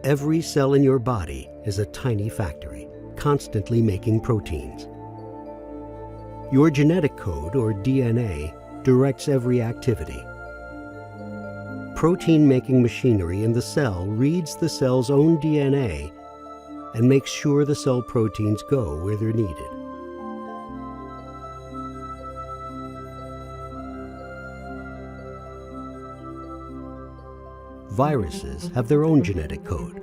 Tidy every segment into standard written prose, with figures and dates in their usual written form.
Every cell in your body is a tiny factory, constantly making proteins. Your genetic code, or DNA, directs every activity. Protein-making machinery in the cell reads the cell's own DNA and makes sure the cell proteins go where they're needed. Viruses have their own genetic code,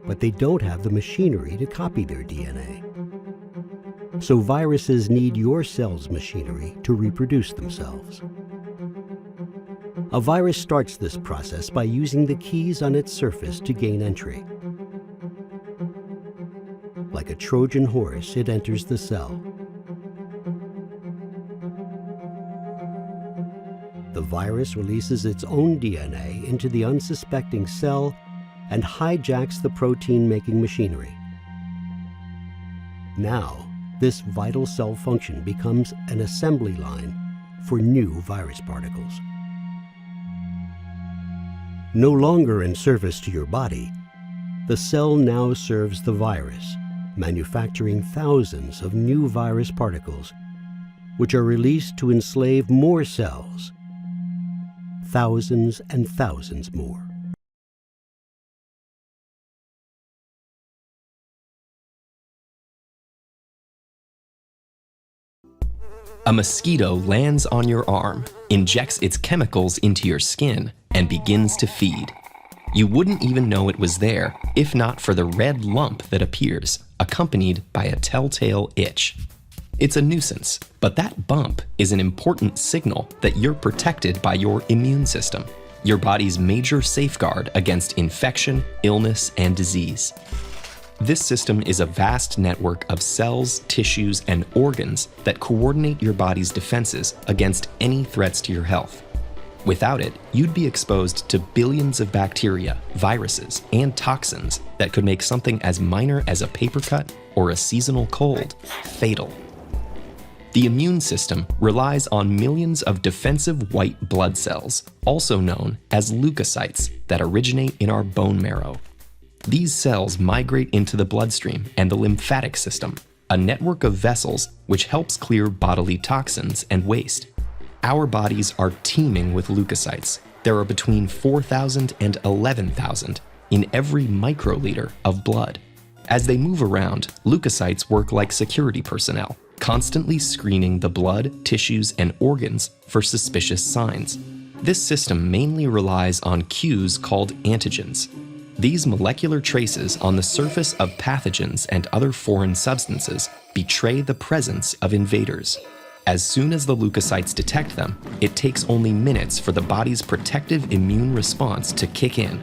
but they don't have the machinery to copy their DNA. So viruses need your cell's machinery to reproduce themselves. A virus starts this process by using the keys on its surface to gain entry. Like a Trojan horse, it enters the cell. The virus releases its own DNA into the unsuspecting cell and hijacks the protein-making machinery. Now, this vital cell function becomes an assembly line for new virus particles. No longer in service to your body, the cell now serves the virus, manufacturing thousands of new virus particles, which are released to enslave more cells, thousands and thousands more. A mosquito lands on your arm, injects its chemicals into your skin, and begins to feed. You wouldn't even know it was there if not for the red lump that appears, accompanied by a telltale itch. It's a nuisance, but that bump is an important signal that you're protected by your immune system, your body's major safeguard against infection, illness, and disease. This system is a vast network of cells, tissues, and organs that coordinate your body's defenses against any threats to your health. Without it, you'd be exposed to billions of bacteria, viruses, and toxins that could make something as minor as a paper cut or a seasonal cold fatal. The immune system relies on millions of defensive white blood cells, also known as leukocytes, that originate in our bone marrow. These cells migrate into the bloodstream and the lymphatic system, a network of vessels which helps clear bodily toxins and waste. Our bodies are teeming with leukocytes. There are between 4,000 and 11,000 in every microliter of blood. As they move around, leukocytes work like security personnel, constantly screening the blood, tissues, and organs for suspicious signs. This system mainly relies on cues called antigens. These molecular traces on the surface of pathogens and other foreign substances betray the presence of invaders. As soon as the leukocytes detect them, it takes only minutes for the body's protective immune response to kick in.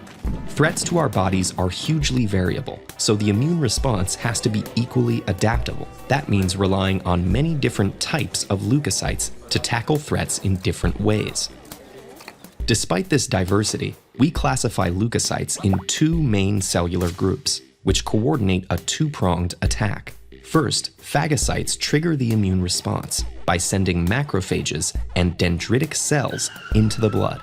Threats to our bodies are hugely variable, so the immune response has to be equally adaptable. That means relying on many different types of leukocytes to tackle threats in different ways. Despite this diversity, we classify leukocytes in two main cellular groups, which coordinate a two-pronged attack. First, phagocytes trigger the immune response by sending macrophages and dendritic cells into the blood.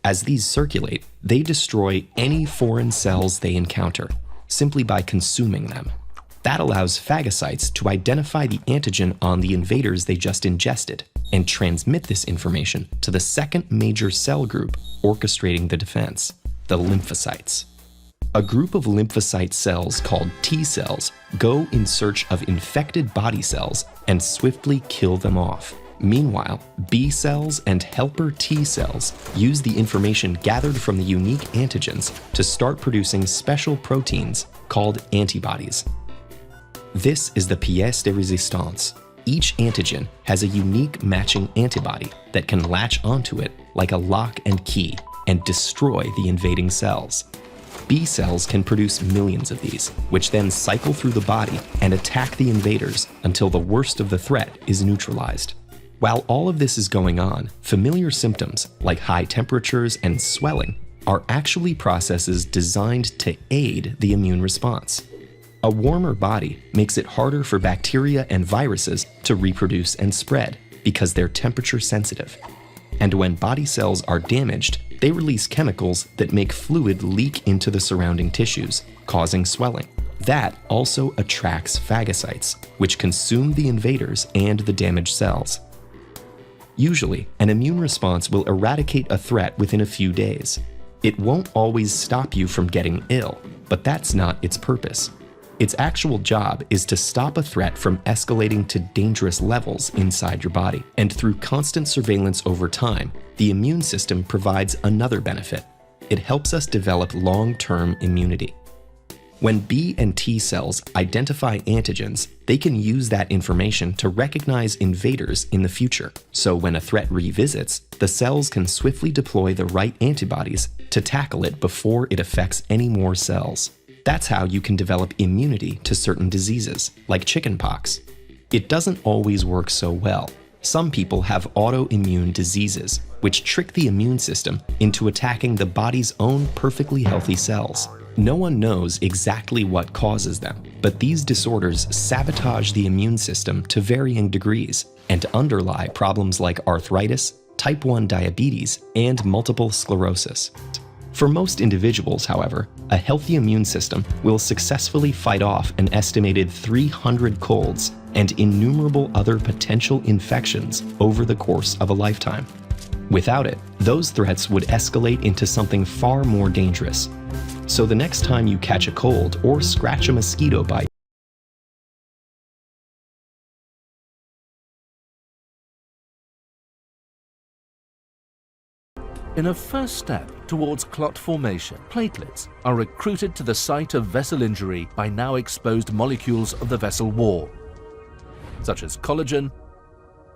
As these circulate, they destroy any foreign cells they encounter, simply by consuming them. That allows phagocytes to identify the antigen on the invaders they just ingested and transmit this information to the second major cell group orchestrating the defense, the lymphocytes. A group of lymphocyte cells called T cells go in search of infected body cells and swiftly kill them off. Meanwhile, B cells and helper T cells use the information gathered from the unique antigens to start producing special proteins called antibodies. This is the pièce de résistance. Each antigen has a unique matching antibody that can latch onto it like a lock and key and destroy the invading cells. B cells can produce millions of these, which then cycle through the body and attack the invaders until the worst of the threat is neutralized. While all of this is going on, familiar symptoms like high temperatures and swelling are actually processes designed to aid the immune response. A warmer body makes it harder for bacteria and viruses to reproduce and spread because they're temperature sensitive. And when body cells are damaged, they release chemicals that make fluid leak into the surrounding tissues, causing swelling. That also attracts phagocytes, which consume the invaders and the damaged cells. Usually, an immune response will eradicate a threat within a few days. It won't always stop you from getting ill, but that's not its purpose. Its actual job is to stop a threat from escalating to dangerous levels inside your body. And through constant surveillance over time, the immune system provides another benefit. It helps us develop long-term immunity. When B and T cells identify antigens, they can use that information to recognize invaders in the future. So when a threat revisits, the cells can swiftly deploy the right antibodies to tackle it before it affects any more cells. That's how you can develop immunity to certain diseases, like chickenpox. It doesn't always work so well. Some people have autoimmune diseases, which trick the immune system into attacking the body's own perfectly healthy cells. No one knows exactly what causes them, but these disorders sabotage the immune system to varying degrees and underlie problems like arthritis, type 1 diabetes, and multiple sclerosis. For most individuals, however, a healthy immune system will successfully fight off an estimated 300 colds and innumerable other potential infections over the course of a lifetime. Without it, those threats would escalate into something far more dangerous. So the next time you catch a cold or scratch a mosquito bite, in a first step towards clot formation, platelets are recruited to the site of vessel injury by now exposed molecules of the vessel wall, such as collagen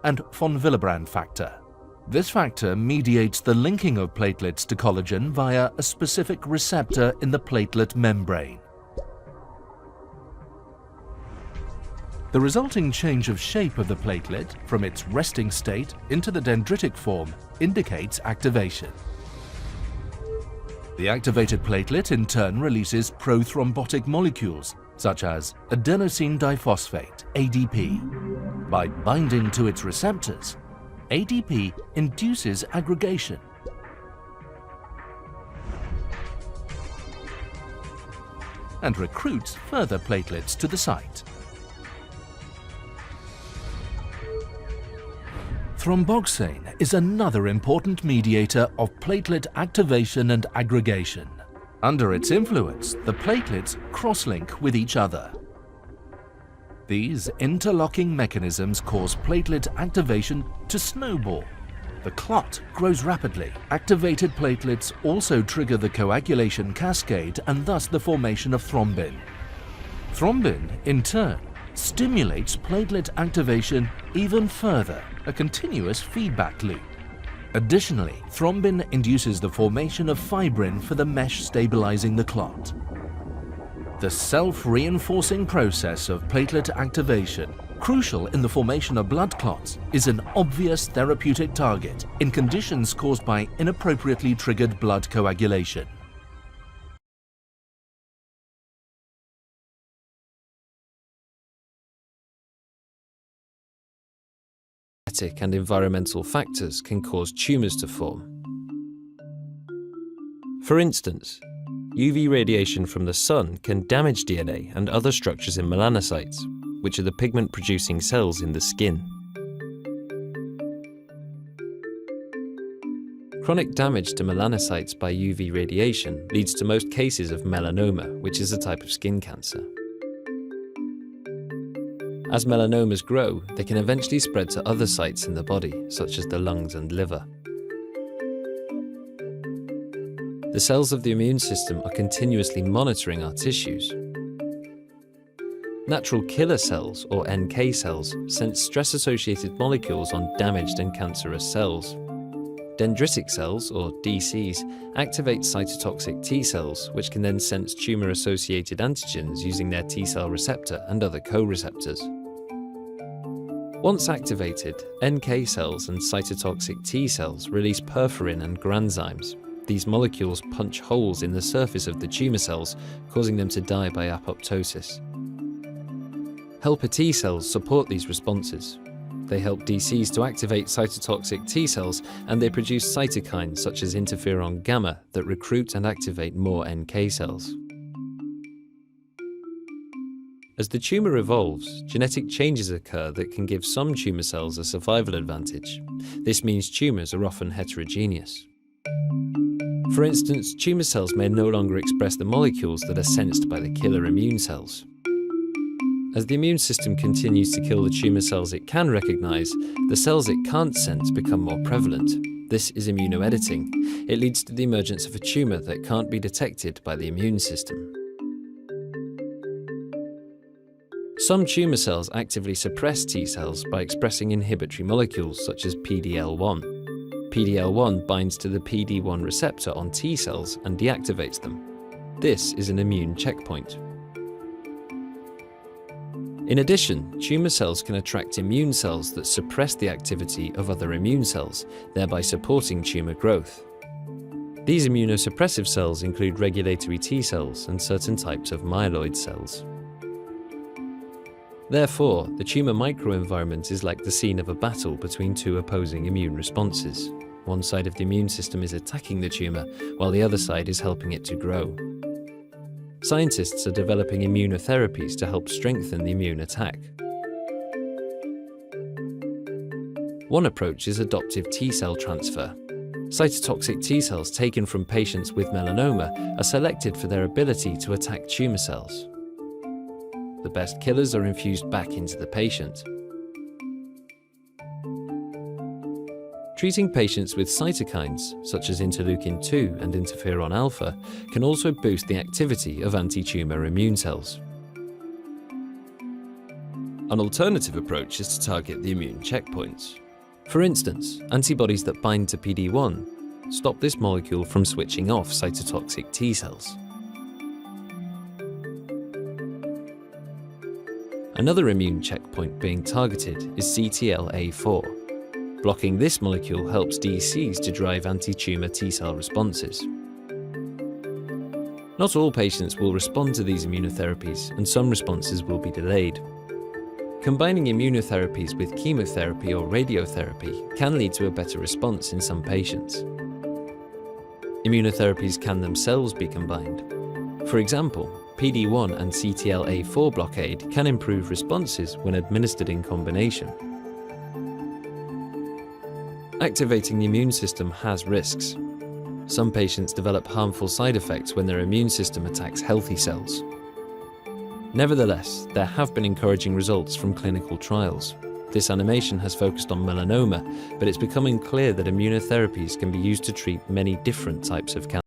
and von Willebrand factor. This factor mediates the linking of platelets to collagen via a specific receptor in the platelet membrane. The resulting change of shape of the platelet from its resting state into the dendritic form indicates activation. The activated platelet in turn releases prothrombotic molecules such as adenosine diphosphate, ADP. By binding to its receptors, ADP induces aggregation. And recruits further platelets to the site. Thromboxane is another important mediator of platelet activation and aggregation. Under its influence, the platelets cross-link with each other. These interlocking mechanisms cause platelet activation to snowball. The clot grows rapidly. Activated platelets also trigger the coagulation cascade and thus the formation of thrombin. Thrombin, in turn, stimulates platelet activation even further, a continuous feedback loop. Additionally, thrombin induces the formation of fibrin for the mesh stabilizing the clot. The self-reinforcing process of platelet activation, crucial in the formation of blood clots, is an obvious therapeutic target in conditions caused by inappropriately triggered blood coagulation. Genetic and environmental factors can cause tumours to form. For instance, UV radiation from the sun can damage DNA and other structures in melanocytes, which are the pigment-producing cells in the skin. Chronic damage to melanocytes by UV radiation leads to most cases of melanoma, which is a type of skin cancer. As melanomas grow, they can eventually spread to other sites in the body, such as the lungs and liver. The cells of the immune system are continuously monitoring our tissues. Natural killer cells, or NK cells, sense stress-associated molecules on damaged and cancerous cells. Dendritic cells, or DCs, activate cytotoxic T cells, which can then sense tumor-associated antigens using their T cell receptor and other co-receptors. Once activated, NK cells and cytotoxic T cells release perforin and granzymes. These molecules punch holes in the surface of the tumor cells, causing them to die by apoptosis. Helper T cells support these responses. They help DCs to activate cytotoxic T cells, and they produce cytokines such as interferon gamma that recruit and activate more NK cells. As the tumour evolves, genetic changes occur that can give some tumour cells a survival advantage. This means tumours are often heterogeneous. For instance, tumour cells may no longer express the molecules that are sensed by the killer immune cells. As the immune system continues to kill the tumour cells it can recognise, the cells it can't sense become more prevalent. This is immunoediting. It leads to the emergence of a tumour that can't be detected by the immune system. Some tumour cells actively suppress T cells by expressing inhibitory molecules such as PD-L1. PD-L1 binds to the PD-1 receptor on T cells and deactivates them. This is an immune checkpoint. In addition, tumour cells can attract immune cells that suppress the activity of other immune cells, thereby supporting tumour growth. These immunosuppressive cells include regulatory T cells and certain types of myeloid cells. Therefore, the tumour microenvironment is like the scene of a battle between two opposing immune responses. One side of the immune system is attacking the tumour, while the other side is helping it to grow. Scientists are developing immunotherapies to help strengthen the immune attack. One approach is adoptive T cell transfer. Cytotoxic T cells taken from patients with melanoma are selected for their ability to attack tumour cells. The best killers are infused back into the patient. Treating patients with cytokines, such as interleukin-2 and interferon alpha, can also boost the activity of anti-tumour immune cells. An alternative approach is to target the immune checkpoints. For instance, antibodies that bind to PD-1 stop this molecule from switching off cytotoxic T cells. Another immune checkpoint being targeted is CTLA-4. Blocking this molecule helps DCs to drive anti-tumour T cell responses. Not all patients will respond to these immunotherapies, and some responses will be delayed. Combining immunotherapies with chemotherapy or radiotherapy can lead to a better response in some patients. Immunotherapies can themselves be combined. For example, PD-1 and CTLA-4 blockade can improve responses when administered in combination. Activating the immune system has risks. Some patients develop harmful side effects when their immune system attacks healthy cells. Nevertheless, there have been encouraging results from clinical trials. This animation has focused on melanoma, but it's becoming clear that immunotherapies can be used to treat many different types of cancer.